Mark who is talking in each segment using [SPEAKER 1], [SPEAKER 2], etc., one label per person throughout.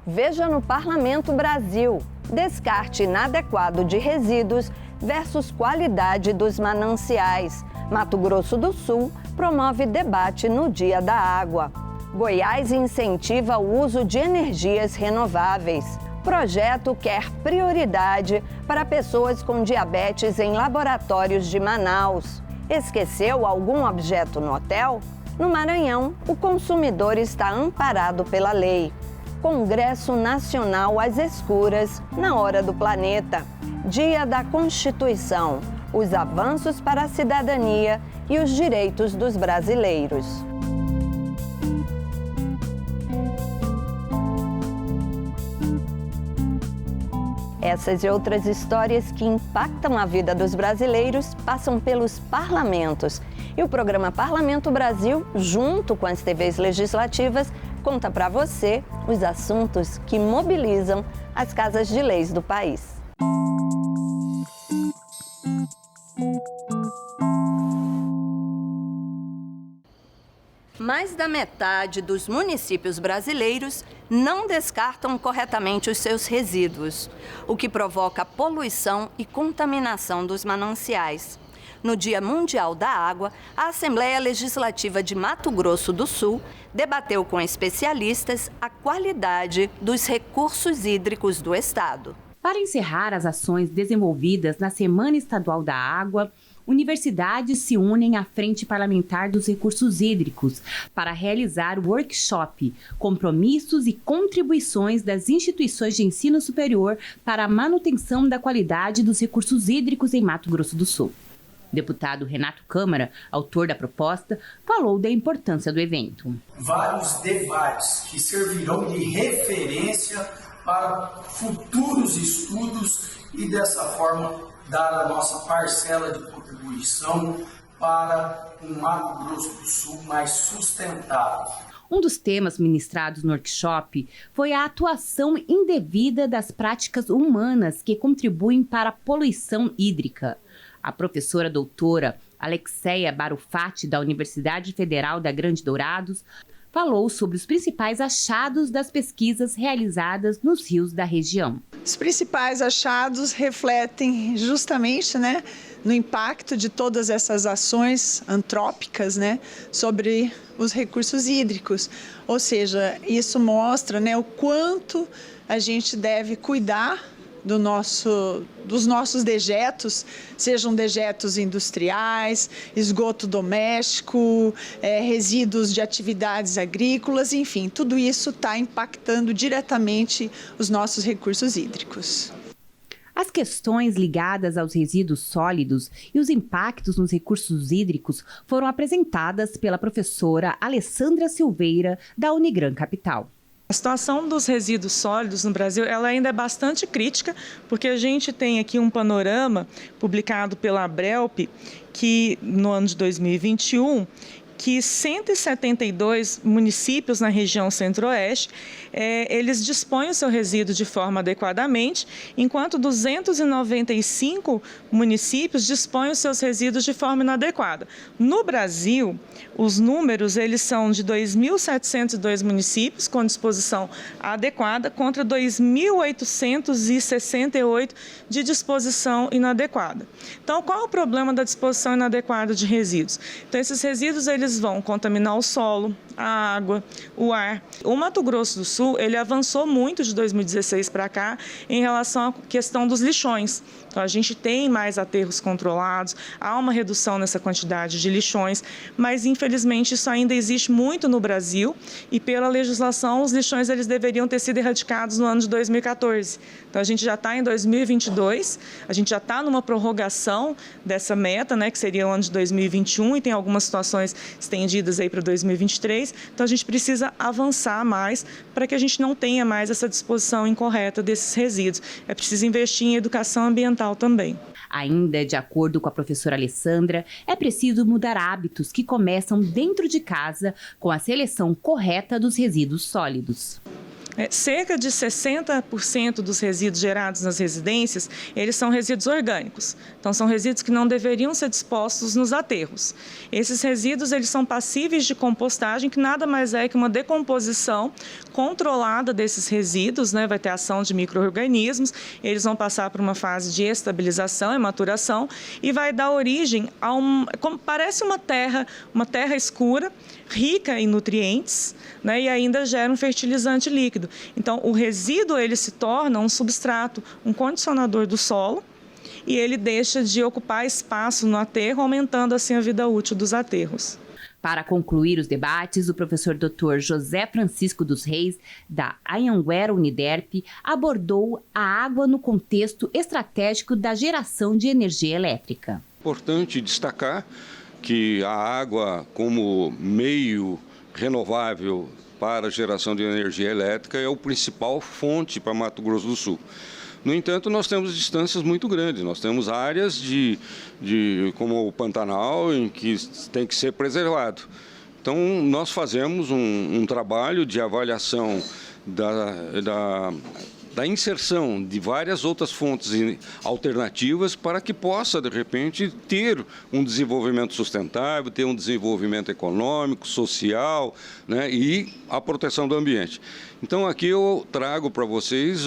[SPEAKER 1] Veja no Parlamento Brasil: descarte inadequado de resíduos versus qualidade dos mananciais. Mato Grosso do Sul promove debate no Dia da Água. Goiás incentiva o uso de energias renováveis. Projeto quer prioridade para pessoas com diabetes em laboratórios de Manaus. Esqueceu algum objeto no hotel? No Maranhão, o consumidor está amparado pela lei. Congresso Nacional às escuras, na hora do planeta. Dia da Constituição. Os avanços para a cidadania e os direitos dos brasileiros. Essas e outras histórias que impactam a vida dos brasileiros passam pelos parlamentos. E o programa Parlamento Brasil, junto com as TVs legislativas, conta para você os assuntos que mobilizam as casas de leis do país. Mais da metade dos municípios brasileiros não descartam corretamente os seus resíduos, o que provoca poluição e contaminação dos mananciais. No Dia Mundial da Água, a Assembleia Legislativa de Mato Grosso do Sul debateu com especialistas a qualidade dos recursos hídricos do estado.
[SPEAKER 2] Para encerrar as ações desenvolvidas na Semana Estadual da Água, universidades se unem à Frente Parlamentar dos Recursos Hídricos para realizar o workshop Compromissos e Contribuições das Instituições de Ensino Superior para a Manutenção da Qualidade dos Recursos Hídricos em Mato Grosso do Sul. O deputado Renato Câmara, autor da proposta, falou da importância do evento.
[SPEAKER 3] Vários debates que servirão de referência para futuros estudos e, dessa forma, dar a nossa parcela de contribuição para um Mato Grosso do Sul mais sustentável.
[SPEAKER 2] Um dos temas ministrados no workshop foi a atuação indevida das práticas humanas que contribuem para a poluição hídrica. A professora doutora Alexeia Barufati, da Universidade Federal da Grande Dourados, falou sobre os principais achados das pesquisas realizadas nos rios da região.
[SPEAKER 4] Os principais achados refletem justamente, no impacto de todas essas ações antrópicas, sobre os recursos hídricos. Ou seja, isso mostra, o quanto a gente deve cuidar dos nossos dejetos, sejam dejetos industriais, esgoto doméstico, resíduos de atividades agrícolas, enfim, tudo isso está impactando diretamente os nossos recursos hídricos.
[SPEAKER 2] As questões ligadas aos resíduos sólidos e os impactos nos recursos hídricos foram apresentadas pela professora Alessandra Silveira, da Unigran Capital.
[SPEAKER 5] A situação dos resíduos sólidos no Brasil ela ainda é bastante crítica, porque a gente tem aqui um panorama publicado pela Abrelp, que no ano de 2021, que 172 municípios na região centro-oeste, eles dispõem o seu resíduo de forma adequadamente, enquanto 295 municípios dispõem os seus resíduos de forma inadequada. No Brasil, os números eles são de 2.702 municípios com disposição adequada contra 2.868 de disposição inadequada. Então, qual é o problema da disposição inadequada de resíduos? Então, esses resíduos eles vão contaminar o solo, a água, o ar. O Mato Grosso do Sul, ele avançou muito de 2016 para cá em relação à questão dos lixões. Então, a gente tem mais aterros controlados, há uma redução nessa quantidade de lixões, mas infelizmente isso ainda existe muito no Brasil e pela legislação os lixões eles deveriam ter sido erradicados no ano de 2014. Então, a gente já está em 2022, a gente já está numa prorrogação dessa meta, que seria o ano de 2021 e tem algumas situações estendidas aí para 2023. Então, a gente precisa avançar mais para que a gente não tenha mais essa disposição incorreta desses resíduos. É preciso investir em educação ambiental também.
[SPEAKER 2] Ainda de acordo com a professora Alessandra, é preciso mudar hábitos que começam dentro de casa com a seleção correta dos resíduos sólidos.
[SPEAKER 5] cerca de 60% dos resíduos gerados nas residências, eles são resíduos orgânicos. Então, são resíduos que não deveriam ser dispostos nos aterros. Esses resíduos, eles são passíveis de compostagem, que nada mais é que uma decomposição controlada desses resíduos, né? Vai ter ação de micro-organismos, eles vão passar por uma fase de estabilização e maturação e vai dar origem a parece uma terra escura, rica em nutrientes, né? E ainda gera um fertilizante líquido. Então, o resíduo ele se torna um substrato, um condicionador do solo, e ele deixa de ocupar espaço no aterro, aumentando assim a vida útil dos aterros.
[SPEAKER 2] Para concluir os debates, o professor Dr. José Francisco dos Reis, da Anhanguera Uniderp, abordou a água no contexto estratégico da geração de energia elétrica.
[SPEAKER 6] Importante destacar que a água, como meio renovável para a geração de energia elétrica, é a principal fonte para Mato Grosso do Sul. No entanto, nós temos distâncias muito grandes, nós temos áreas como o Pantanal, em que tem que ser preservado. Então, nós fazemos um trabalho de avaliação da inserção de várias outras fontes alternativas para que possa, de repente, ter um desenvolvimento sustentável, ter um desenvolvimento econômico, social, né, e a proteção do ambiente. Então, aqui eu trago para vocês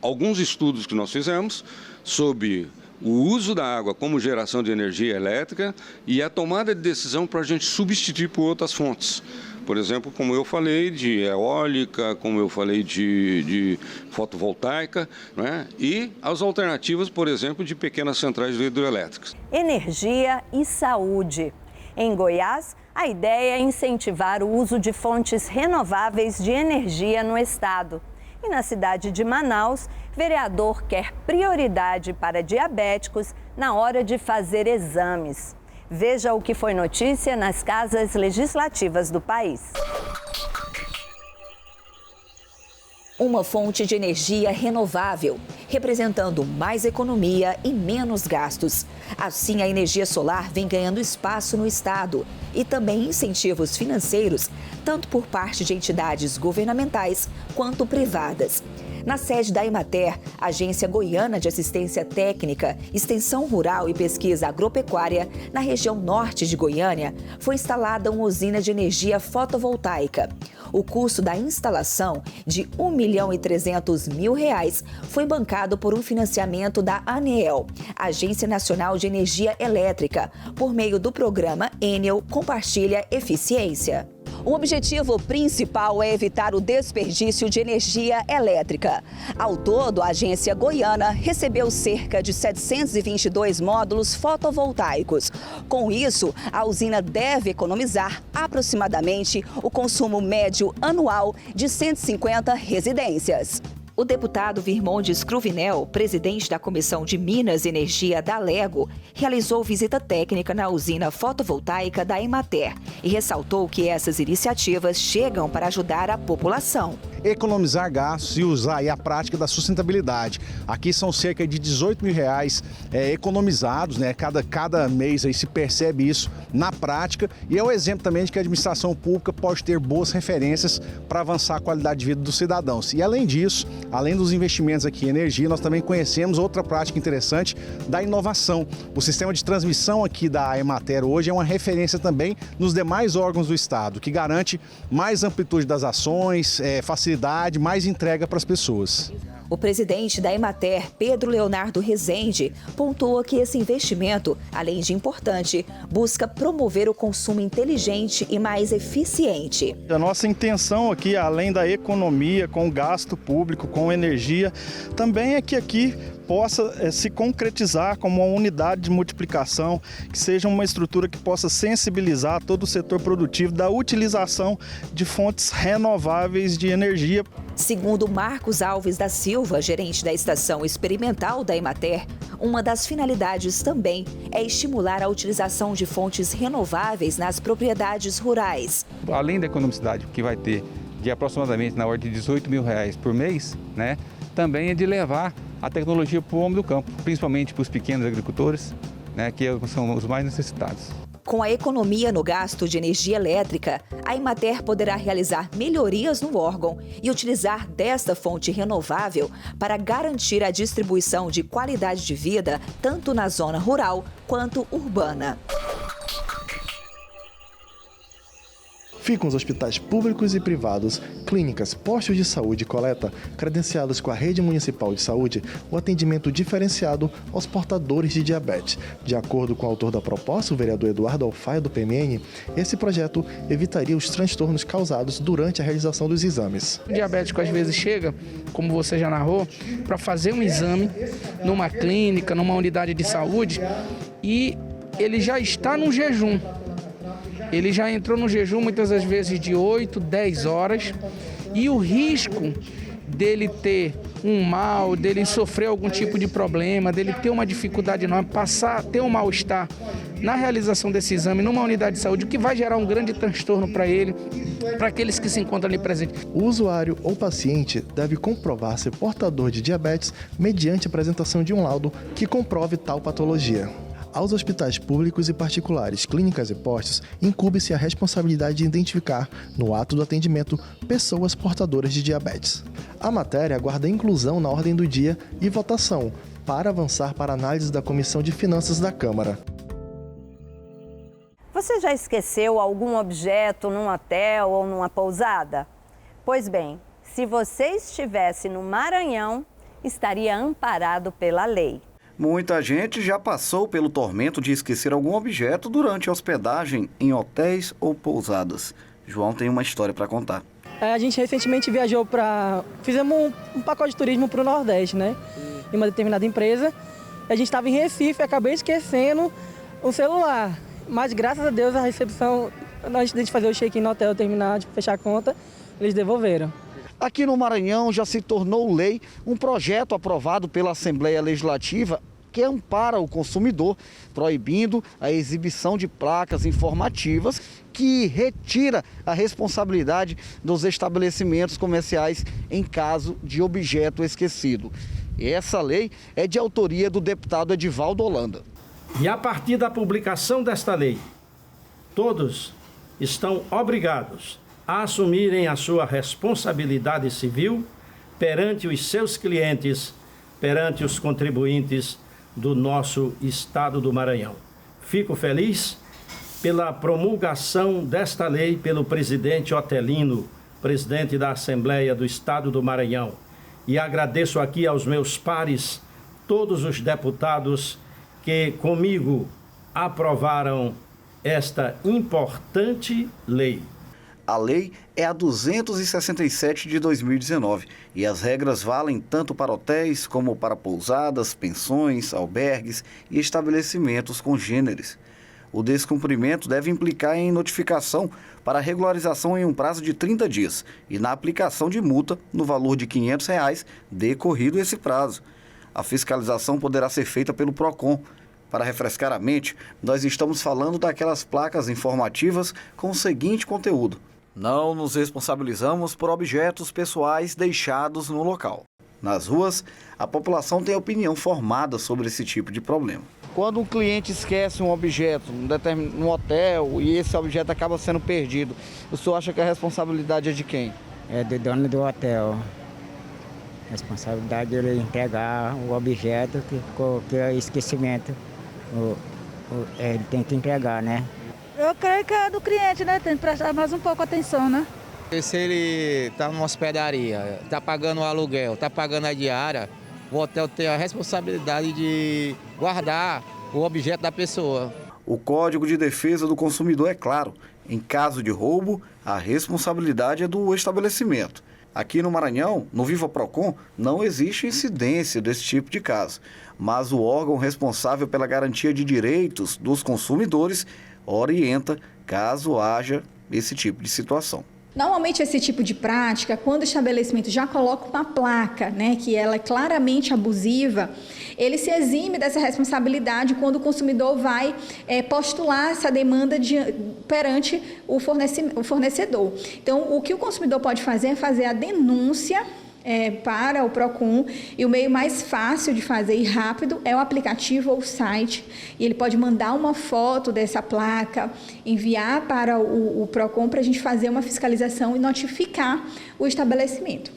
[SPEAKER 6] alguns estudos que nós fizemos sobre o uso da água como geração de energia elétrica e a tomada de decisão para a gente substituir por outras fontes. Por exemplo, como eu falei, de eólica, como eu falei de fotovoltaica, né? E as alternativas, por exemplo, de pequenas centrais hidrelétricas.
[SPEAKER 1] Energia e saúde. Em Goiás, a ideia é incentivar o uso de fontes renováveis de energia no estado. E na cidade de Manaus, vereador quer prioridade para diabéticos na hora de fazer exames. Veja o que foi notícia nas casas legislativas do país.
[SPEAKER 7] Uma fonte de energia renovável, representando mais economia e menos gastos. Assim, a energia solar vem ganhando espaço no estado e também incentivos financeiros, tanto por parte de entidades governamentais quanto privadas. Na sede da Emater, Agência Goiana de Assistência Técnica, Extensão Rural e Pesquisa Agropecuária, na região norte de Goiânia, foi instalada uma usina de energia fotovoltaica. O custo da instalação, de R$ 1.300.000, foi bancado por um financiamento da ANEEL, Agência Nacional de Energia Elétrica, por meio do programa Enel Compartilha Eficiência. O objetivo principal é evitar o desperdício de energia elétrica. Ao todo, a agência goiana recebeu cerca de 722 módulos fotovoltaicos. Com isso, a usina deve economizar aproximadamente o consumo médio anual de 150 residências. O deputado Virmondes Cruvinel, presidente da Comissão de Minas e Energia da Alego, realizou visita técnica na usina fotovoltaica da Emater e ressaltou que essas iniciativas chegam para ajudar a população.
[SPEAKER 8] Economizar gastos e usar aí a prática da sustentabilidade. Aqui são cerca de R$18 mil economizados, né? Cada mês aí se percebe isso na prática e é um exemplo também de que a administração pública pode ter boas referências para avançar a qualidade de vida dos cidadãos. E além disso, além dos investimentos aqui em energia, nós também conhecemos outra prática interessante da inovação. O sistema de transmissão aqui da Emater hoje é uma referência também nos demais órgãos do estado, que garante mais amplitude das ações, facilidade, mais entrega para as pessoas.
[SPEAKER 7] O presidente da Emater, Pedro Leonardo Rezende, pontuou que esse investimento, além de importante, busca promover o consumo inteligente e mais eficiente.
[SPEAKER 9] A nossa intenção aqui, além da economia com gasto público, com energia, também é que aqui possa se concretizar como uma unidade de multiplicação, que seja uma estrutura que possa sensibilizar todo o setor produtivo da utilização de fontes renováveis de energia.
[SPEAKER 7] Segundo Marcos Alves da Silva, gerente da Estação Experimental da Emater, uma das finalidades também é estimular a utilização de fontes renováveis nas propriedades rurais.
[SPEAKER 10] Além da economicidade que vai ter de aproximadamente na ordem de R$18 mil por mês, né, também é de levar a tecnologia para o homem do campo, principalmente para os pequenos agricultores, né, que são os mais necessitados.
[SPEAKER 7] Com a economia no gasto de energia elétrica, a Emater poderá realizar melhorias no órgão e utilizar desta fonte renovável para garantir a distribuição de qualidade de vida tanto na zona rural quanto urbana.
[SPEAKER 11] Ficam os hospitais públicos e privados, clínicas, postos de saúde e coleta, credenciados com a Rede Municipal de Saúde, o atendimento diferenciado aos portadores de diabetes. De acordo com o autor da proposta, o vereador Eduardo Alfaia, do PMN, esse projeto evitaria os transtornos causados durante a realização dos exames.
[SPEAKER 12] O diabético às vezes chega, como você já narrou, para fazer um exame numa clínica, numa unidade de saúde, e ele já está num jejum. Ele já entrou no jejum muitas das vezes de 8, 10 horas e o risco dele ter um mal, dele sofrer algum tipo de problema, dele ter uma dificuldade enorme, passar a ter um mal-estar na realização desse exame numa unidade de saúde, o que vai gerar um grande transtorno para ele, para aqueles que se encontram ali presentes.
[SPEAKER 11] O usuário ou paciente deve comprovar ser portador de diabetes mediante a apresentação de um laudo que comprove tal patologia. Aos hospitais públicos e particulares, clínicas e postos, incumbe-se a responsabilidade de identificar, no ato do atendimento, pessoas portadoras de diabetes. A matéria aguarda inclusão na ordem do dia e votação, para avançar para análise da Comissão de Finanças da Câmara.
[SPEAKER 1] Você já esqueceu algum objeto num hotel ou numa pousada? Pois bem, se você estivesse no Maranhão, estaria amparado pela lei.
[SPEAKER 13] Muita gente já passou pelo tormento de esquecer algum objeto durante a hospedagem em hotéis ou pousadas. João tem uma história para contar.
[SPEAKER 14] A gente recentemente viajou fizemos um pacote de turismo para o Nordeste, né? Em uma determinada empresa. A gente estava em Recife e acabei esquecendo o celular. Mas graças a Deus a recepção, antes de fazer o check-in no hotel, terminar de fechar a conta, eles devolveram.
[SPEAKER 15] Aqui no Maranhão já se tornou lei um projeto aprovado pela Assembleia Legislativa que ampara o consumidor, proibindo a exibição de placas informativas que retira a responsabilidade dos estabelecimentos comerciais em caso de objeto esquecido. E essa lei é de autoria do deputado Edivaldo Holanda.
[SPEAKER 3] E a partir da publicação desta lei, todos estão obrigados a assumirem a sua responsabilidade civil perante os seus clientes, perante os contribuintes do nosso estado do Maranhão. Fico feliz pela promulgação desta lei pelo presidente Otelino, presidente da Assembleia do Estado do Maranhão, e agradeço aqui aos meus pares, todos os deputados que comigo aprovaram esta importante lei.
[SPEAKER 13] A lei é a 267 de 2019 e as regras valem tanto para hotéis como para pousadas, pensões, albergues e estabelecimentos congêneres. O descumprimento deve implicar em notificação para regularização em um prazo de 30 dias e na aplicação de multa no valor de R$ 500 decorrido esse prazo. A fiscalização poderá ser feita pelo PROCON. Para refrescar a mente, nós estamos falando daquelas placas informativas com o seguinte conteúdo: não nos responsabilizamos por objetos pessoais deixados no local. Nas ruas, a população tem opinião formada sobre esse tipo de problema.
[SPEAKER 15] Quando um cliente esquece um objeto num hotel e esse objeto acaba sendo perdido, o senhor acha que a responsabilidade é de quem?
[SPEAKER 16] É do dono do hotel. A responsabilidade dele entregar o objeto que é esquecimento. Ele tem que entregar, né?
[SPEAKER 17] Eu creio que é do cliente, né? Tem que prestar mais um pouco atenção, né?
[SPEAKER 18] Se ele está numa hospedaria, está pagando o aluguel, está pagando a diária, o hotel tem a responsabilidade de guardar o objeto da pessoa.
[SPEAKER 13] O Código de Defesa do Consumidor é claro: em caso de roubo, a responsabilidade é do estabelecimento. Aqui no Maranhão, no Viva Procon, não existe incidência desse tipo de caso, mas o órgão responsável pela garantia de direitos dos consumidores orienta caso haja esse tipo de situação.
[SPEAKER 19] Normalmente esse tipo de prática, quando o estabelecimento já coloca uma placa, né, que ela é claramente abusiva, ele se exime dessa responsabilidade quando o consumidor vai postular essa demanda perante o fornecedor. Então, o que o consumidor pode fazer é fazer a denúncia para o Procon, e o meio mais fácil de fazer e rápido é o aplicativo ou o site, e ele pode mandar uma foto dessa placa, enviar para o Procon para a gente fazer uma fiscalização e notificar o estabelecimento.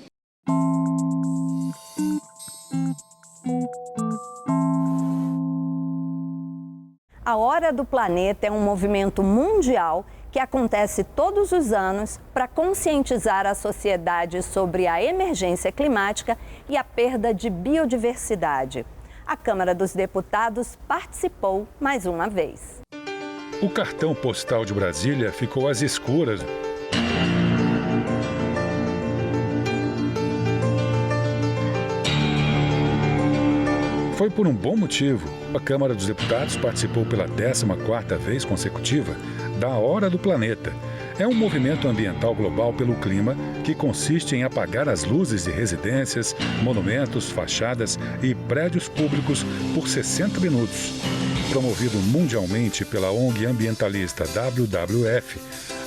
[SPEAKER 1] A Hora do Planeta é um movimento mundial que acontece todos os anos para conscientizar a sociedade sobre a emergência climática e a perda de biodiversidade. A Câmara dos Deputados participou mais uma vez.
[SPEAKER 20] O cartão postal de Brasília ficou às escuras. Foi por um bom motivo. A Câmara dos Deputados participou pela 14ª vez consecutiva da Hora do Planeta. É um movimento ambiental global pelo clima que consiste em apagar as luzes de residências, monumentos, fachadas e prédios públicos por 60 minutos. Promovido mundialmente pela ONG ambientalista WWF,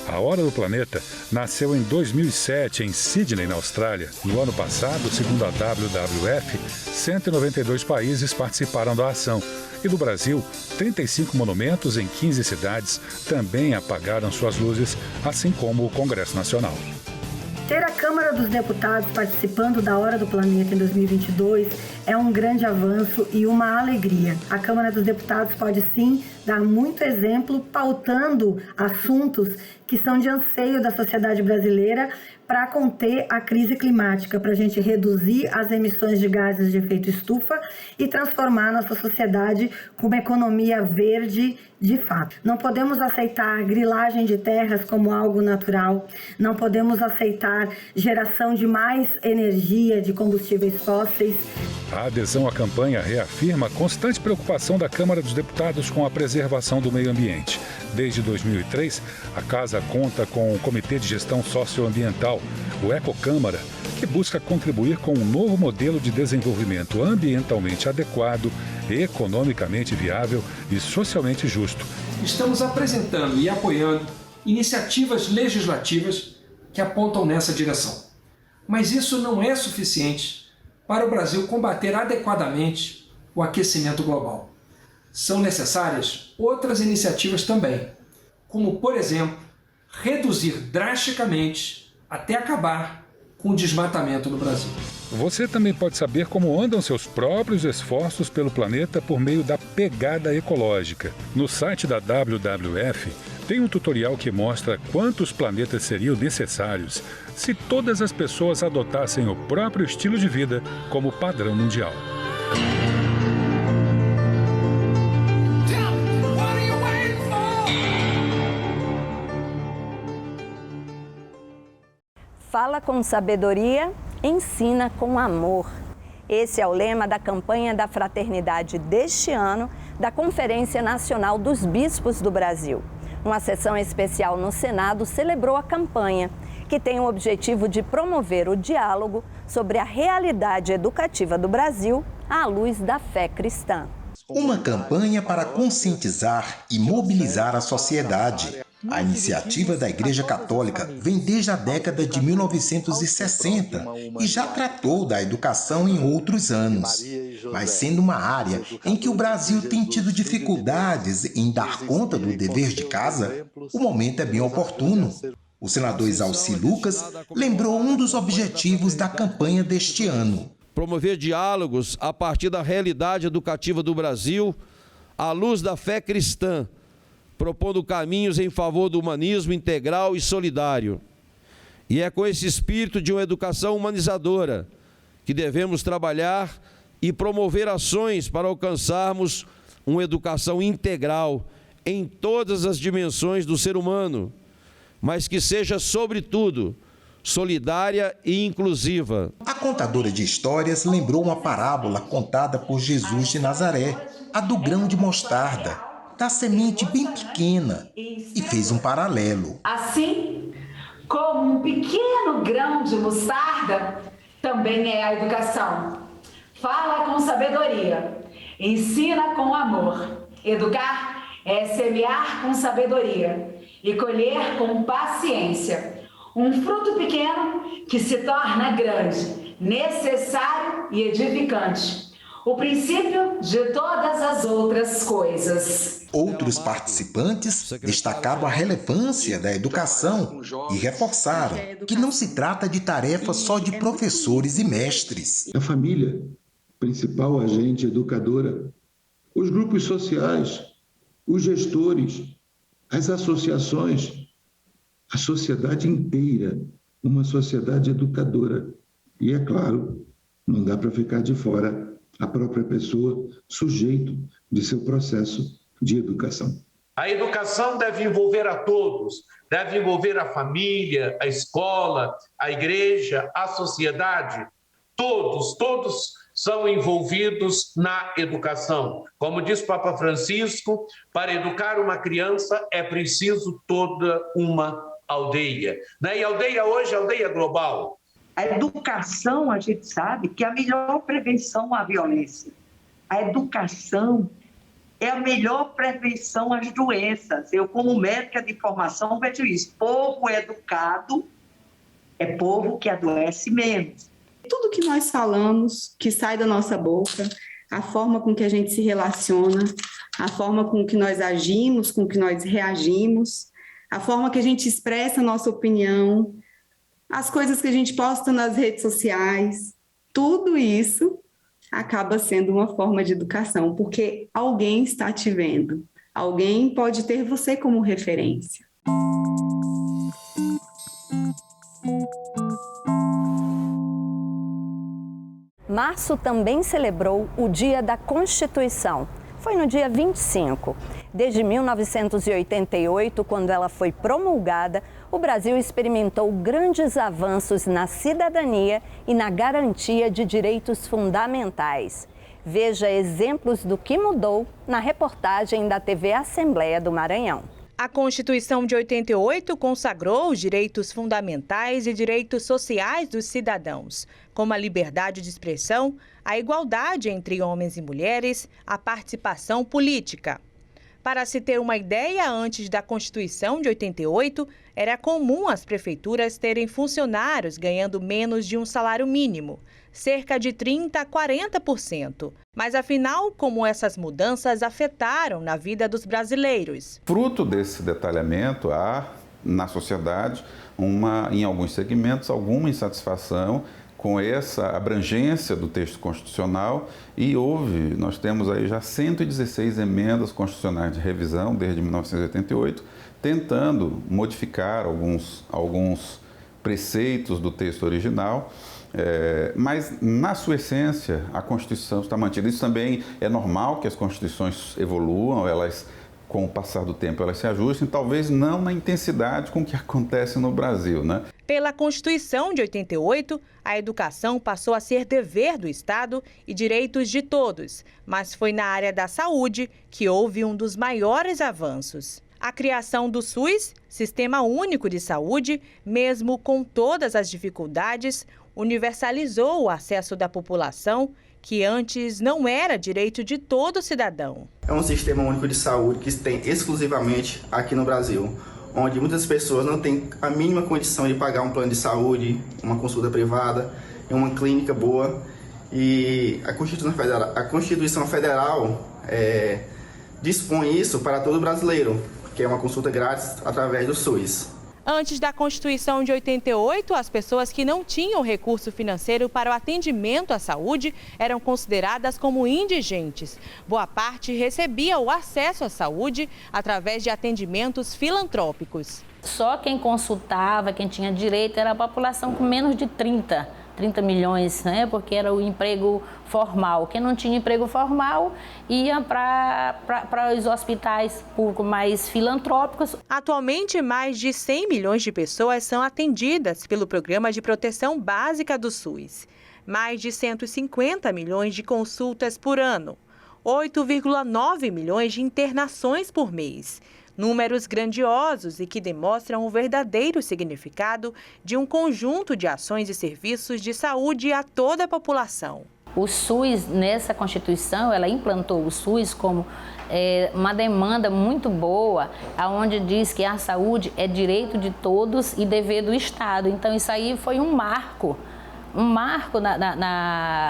[SPEAKER 20] a Hora do Planeta nasceu em 2007 em Sydney, na Austrália. No ano passado, segundo a WWF, 192 países participaram da ação. E no Brasil, 35 monumentos em 15 cidades também apagaram suas luzes, assim como o Congresso Nacional.
[SPEAKER 21] Ter a Câmara dos Deputados participando da Hora do Planeta em 2022 é um grande avanço e uma alegria. A Câmara dos Deputados pode sim dar muito exemplo, pautando assuntos que são de anseio da sociedade brasileira para conter a crise climática, para a gente reduzir as emissões de gases de efeito estufa e transformar nossa sociedade com uma economia verde de fato. Não podemos aceitar grilagem de terras como algo natural, não podemos aceitar geração de mais energia de combustíveis fósseis.
[SPEAKER 20] A adesão à campanha reafirma a constante preocupação da Câmara dos Deputados com a preservação do meio ambiente. Desde 2003, a Casa conta com o Comitê de Gestão Socioambiental, o Ecocâmara, que busca contribuir com um novo modelo de desenvolvimento ambientalmente adequado, economicamente viável e socialmente justo.
[SPEAKER 22] Estamos apresentando e apoiando iniciativas legislativas que apontam nessa direção. Mas isso não é suficiente para o Brasil combater adequadamente o aquecimento global. São necessárias outras iniciativas também, como, por exemplo, reduzir drasticamente até acabar com o desmatamento no Brasil.
[SPEAKER 20] Você também pode saber como andam seus próprios esforços pelo planeta por meio da pegada ecológica. No site da WWF tem um tutorial que mostra quantos planetas seriam necessários se todas as pessoas adotassem o próprio estilo de vida como padrão mundial.
[SPEAKER 1] Fala com sabedoria, ensina com amor. Esse é o lema da campanha da fraternidade deste ano da Conferência Nacional dos Bispos do Brasil. Uma sessão especial no Senado celebrou a campanha, que tem o objetivo de promover o diálogo sobre a realidade educativa do Brasil à luz da fé cristã.
[SPEAKER 23] Uma campanha para conscientizar e mobilizar a sociedade. A iniciativa da Igreja Católica vem desde a década de 1960 e já tratou da educação em outros anos. Mas sendo uma área em que o Brasil tem tido dificuldades em dar conta do dever de casa, o momento é bem oportuno. O senador Exalci Lucas lembrou um dos objetivos da campanha deste ano.
[SPEAKER 24] Promover diálogos a partir da realidade educativa do Brasil, à luz da fé cristã, propondo caminhos em favor do humanismo integral e solidário. E é com esse espírito de uma educação humanizadora que devemos trabalhar e promover ações para alcançarmos uma educação integral em todas as dimensões do ser humano, mas que seja, sobretudo, solidária e inclusiva.
[SPEAKER 23] A contadora de histórias lembrou uma parábola contada por Jesus de Nazaré, a do grão de mostarda, da semente bem pequena, e fez um paralelo.
[SPEAKER 25] Assim como um pequeno grão de mostarda, também é a educação. Fala com sabedoria, ensina com amor. Educar é semear com sabedoria e colher com paciência. Um fruto pequeno que se torna grande, necessário e edificante. O princípio de todas as outras coisas.
[SPEAKER 23] Outros participantes destacaram a relevância da educação e reforçaram que não se trata de tarefa só de professores e mestres.
[SPEAKER 2] A família, principal agente educadora, os grupos sociais, os gestores, as associações, a sociedade inteira, uma sociedade educadora. E, é claro, não dá para ficar de fora a própria pessoa, sujeito de seu processo de educação.
[SPEAKER 4] A educação deve envolver a todos, deve envolver a família, a escola, a igreja, a sociedade. Todos são envolvidos na educação. Como diz Papa Francisco, para educar uma criança é preciso toda uma aldeia. E aldeia hoje é aldeia global.
[SPEAKER 5] A educação, a gente sabe que é a melhor prevenção à violência. A educação é a melhor prevenção às doenças. Eu, como médica de formação, vejo isso. Povo educado é povo que adoece menos.
[SPEAKER 6] Tudo que nós falamos, que sai da nossa boca, a forma com que a gente se relaciona, a forma com que nós agimos, com que nós reagimos, a forma que a gente expressa a nossa opinião, as coisas que a gente posta nas redes sociais, tudo isso acaba sendo uma forma de educação, porque alguém está te vendo, alguém pode ter você como referência.
[SPEAKER 1] Março também celebrou o Dia da Constituição. Foi no dia 25. Desde 1988, quando ela foi promulgada, o Brasil experimentou grandes avanços na cidadania e na garantia de direitos fundamentais. Veja exemplos do que mudou na reportagem da TV Assembleia do Maranhão.
[SPEAKER 8] A Constituição de 88 consagrou os direitos fundamentais e direitos sociais dos cidadãos, como a liberdade de expressão, a igualdade entre homens e mulheres, a participação política. Para se ter uma ideia, antes da Constituição de 88, era comum as prefeituras terem funcionários ganhando menos de um salário mínimo, cerca de 30% a 40%. Mas, afinal, como essas mudanças afetaram na vida dos brasileiros?
[SPEAKER 26] Fruto desse detalhamento, há na sociedade, em alguns segmentos, alguma insatisfação com essa abrangência do texto constitucional e nós temos aí já 116 emendas constitucionais de revisão desde 1988, tentando modificar alguns preceitos do texto original, mas na sua essência a Constituição está mantida. Isso também é normal que as Constituições evoluam, elas com o passar do tempo elas se ajustem, talvez não na intensidade com que acontece no Brasil, né?
[SPEAKER 8] Pela Constituição de 88, a educação passou a ser dever do Estado e direitos de todos, mas foi na área da saúde que houve um dos maiores avanços. A criação do SUS, Sistema Único de Saúde, mesmo com todas as dificuldades, universalizou o acesso da população, que antes não era direito de todo cidadão.
[SPEAKER 27] É um sistema único de saúde que se tem exclusivamente aqui no Brasil, onde muitas pessoas não têm a mínima condição de pagar um plano de saúde, uma consulta privada, em uma clínica boa. E a Constituição Federal dispõe isso para todo brasileiro, que é uma consulta grátis através do SUS.
[SPEAKER 8] Antes da Constituição de 88, as pessoas que não tinham recurso financeiro para o atendimento à saúde eram consideradas como indigentes. Boa parte recebia o acesso à saúde através de atendimentos filantrópicos.
[SPEAKER 28] Só quem consultava, quem tinha direito, era a população com menos de 30 milhões, né? Porque era o emprego formal. Quem não tinha emprego formal ia para os hospitais públicos mais filantrópicos.
[SPEAKER 8] Atualmente, mais de 100 milhões de pessoas são atendidas pelo Programa de Proteção Básica do SUS. Mais de 150 milhões de consultas por ano. 8,9 milhões de internações por mês. Números grandiosos e que demonstram o verdadeiro significado de um conjunto de ações e serviços de saúde a toda a população.
[SPEAKER 28] O SUS, nessa Constituição, ela implantou o SUS como uma demanda muito boa, onde diz que a saúde é direito de todos e dever do Estado. Então, isso aí foi um marco marco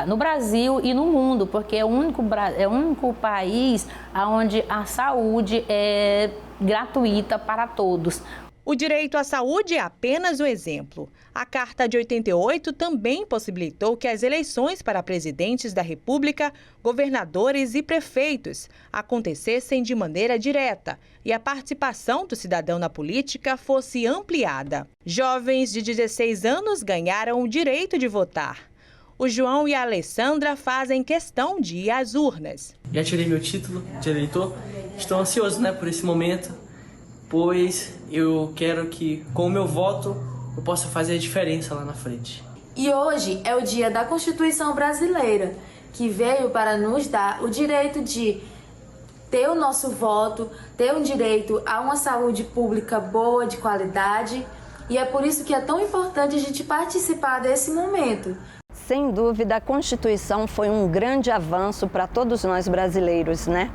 [SPEAKER 28] no Brasil e no mundo, porque é o único país onde a saúde é gratuita para todos.
[SPEAKER 8] O direito à saúde é apenas um exemplo. A Carta de 88 também possibilitou que as eleições para presidentes da República, governadores e prefeitos acontecessem de maneira direta e a participação do cidadão na política fosse ampliada. Jovens de 16 anos ganharam o direito de votar. O João e a Alessandra fazem questão de ir às urnas.
[SPEAKER 3] Já tirei meu título de eleitor, estou ansioso, por esse momento, pois eu quero que, com o meu voto, eu possa fazer a diferença lá na frente.
[SPEAKER 7] E hoje é o dia da Constituição Brasileira, que veio para nos dar o direito de ter o nosso voto, ter um direito a uma saúde pública boa, de qualidade, e é por isso que é tão importante a gente participar desse momento.
[SPEAKER 1] Sem dúvida, a Constituição foi um grande avanço para todos nós brasileiros, né?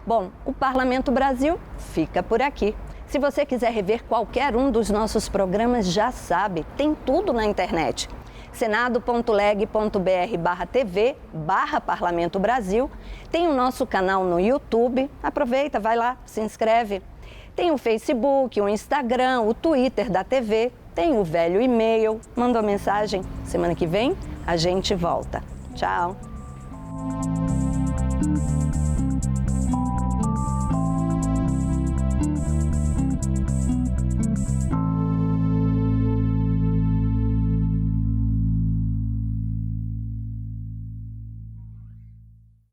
[SPEAKER 1] Bom, o Parlamento Brasil fica por aqui. Se você quiser rever qualquer um dos nossos programas, já sabe, tem tudo na internet. senado.leg.br/tv/Parlamento Brasil. Tem o nosso canal no YouTube. Aproveita, vai lá, se inscreve. Tem o Facebook, o Instagram, o Twitter da TV. Tem o velho e-mail. Manda uma mensagem. Semana que vem a gente volta. Tchau.